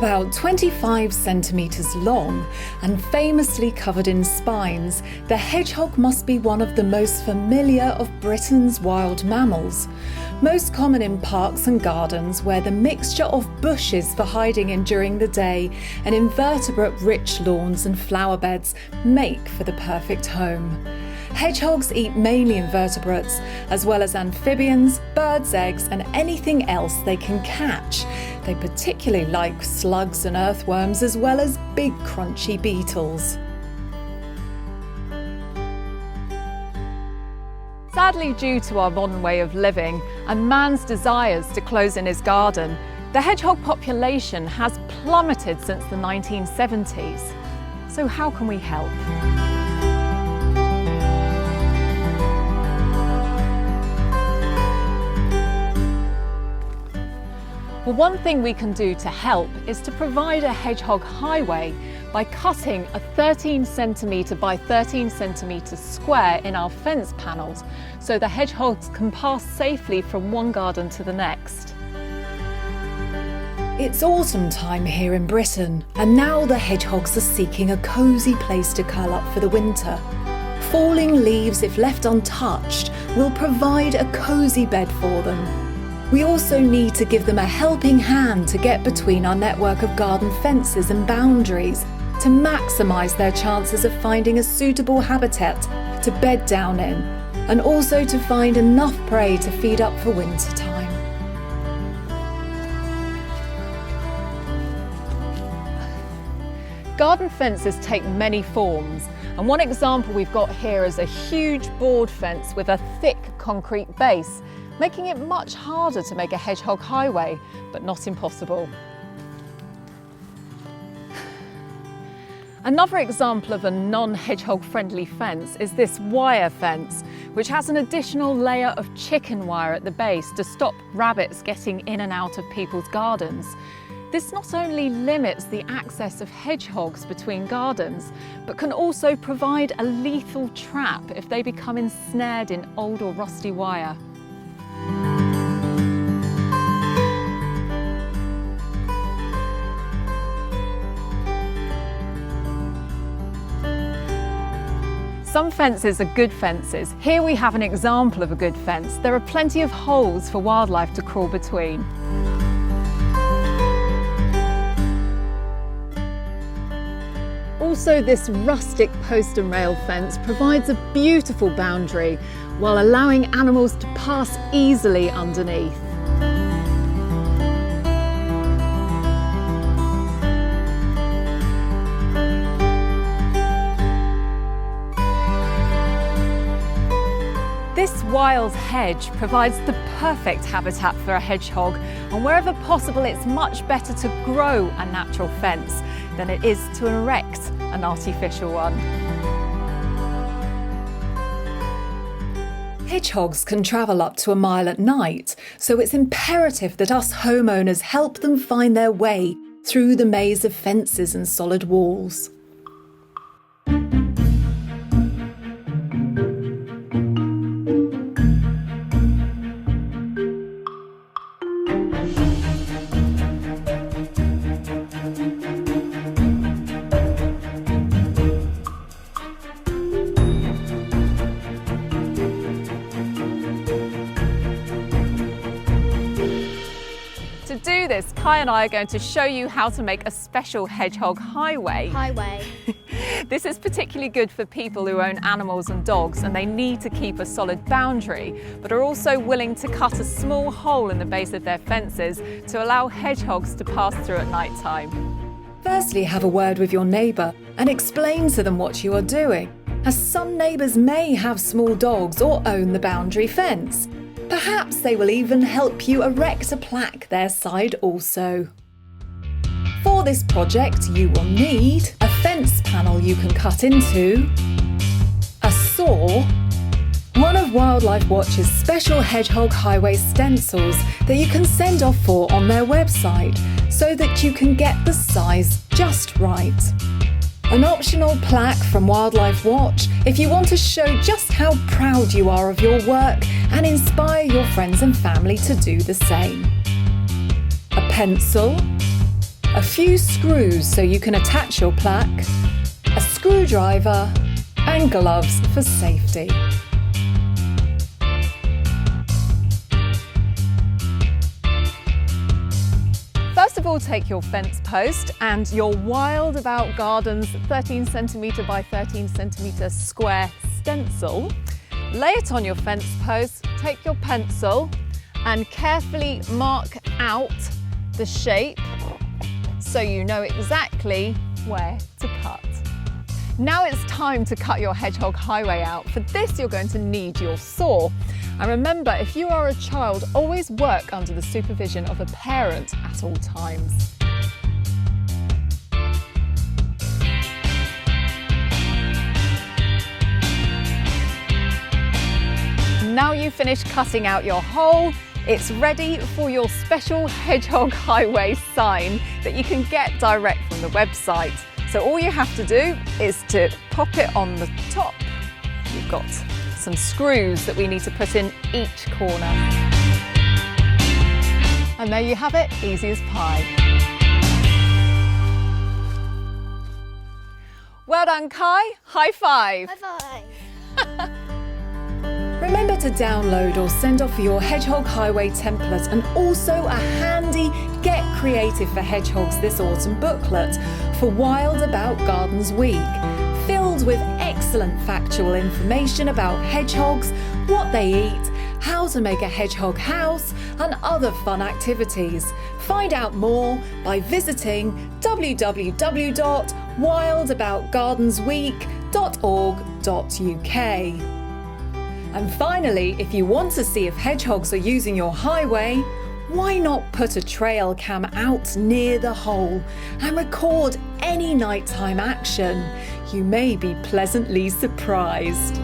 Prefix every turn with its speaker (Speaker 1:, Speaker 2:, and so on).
Speaker 1: About 25 centimetres long and famously covered in spines, the hedgehog must be one of the most familiar of Britain's wild mammals. Most common in parks and gardens where the mixture of bushes for hiding in during the day and invertebrate-rich lawns and flower beds make for the perfect home. Hedgehogs eat mainly invertebrates, as well as amphibians, birds' eggs and anything else they can catch. They particularly like slugs and earthworms, as well as big crunchy beetles. Sadly, due to our modern way of living and man's desires to close in his garden, the hedgehog population has plummeted since the 1970s. So how can we help? Well, one thing we can do to help is to provide a hedgehog highway by cutting a 13 centimetre by 13 centimetre square in our fence panels so the hedgehogs can pass safely from one garden to the next. It's autumn time here in Britain, and now the hedgehogs are seeking a cosy place to curl up for the winter. Falling leaves, if left untouched, will provide a cosy bed for them. We also need to give them a helping hand to get between our network of garden fences and boundaries to maximise their chances of finding a suitable habitat to bed down in, and also to find enough prey to feed up for winter time. Garden fences take many forms, and one example we've got here is a huge board fence with a thick concrete base, making it much harder to make a hedgehog highway, but not impossible. Another example of a non-hedgehog friendly fence is this wire fence, which has an additional layer of chicken wire at the base to stop rabbits getting in and out of people's gardens. This not only limits the access of hedgehogs between gardens, but can also provide a lethal trap if they become ensnared in old or rusty wire. Some fences are good fences. Here we have an example of a good fence. There are plenty of holes for wildlife to crawl between. Also, this rustic post and rail fence provides a beautiful boundary while allowing animals to pass easily underneath. This wild hedge provides the perfect habitat for a hedgehog, and wherever possible it's much better to grow a natural fence than it is to erect an artificial one. Hedgehogs can travel up to a mile at night, so it's imperative that us homeowners help them find their way through the maze of fences and solid walls. To do this, Kai and I are going to show you how to make a special hedgehog highway. This is particularly good for people who own animals and dogs and they need to keep a solid boundary, but are also willing to cut a small hole in the base of their fences to allow hedgehogs to pass through at night time. Firstly, have a word with your neighbour and explain to them what you are doing, as some neighbours may have small dogs or own the boundary fence. Perhaps they will even help you erect a plaque their side also. For this project, you will need a fence panel you can cut into, a saw, one of Wildlife Watch's special hedgehog highway stencils that you can send off for on their website so that you can get the size just right. An optional plaque from Wildlife Watch if you want to show just how proud you are of your work and inspire your friends and family to do the same. A pencil, a few screws so you can attach your plaque, a screwdriver and gloves for safety. First of all, take your fence post and your Wild About Gardens 13cm by 13cm square stencil. Lay it on your fence post, take your pencil and carefully mark out the shape so you know exactly where to cut. Now it's time to cut your hedgehog highway out. For this, you're going to need your saw. And remember, if you are a child, always work under the supervision of a parent at all times. Now you've finished cutting out your hole, it's ready for your special hedgehog highway sign that you can get direct from the website. So all you have to do is to pop it on the top. You've got some screws that we need to put in each corner. And there you have it, easy as pie. Well done, Kai. High five.
Speaker 2: High five.
Speaker 1: Remember to download or send off your Hedgehog Highway template and also a handy Get Creative for Hedgehogs this autumn booklet for Wild About Gardens Week, filled with excellent factual information about hedgehogs, what they eat, how to make a hedgehog house and other fun activities. Find out more by visiting www.wildaboutgardensweek.org.uk. And finally, if you want to see if hedgehogs are using your highway, why not put a trail cam out near the hole and record any nighttime action? You may be pleasantly surprised.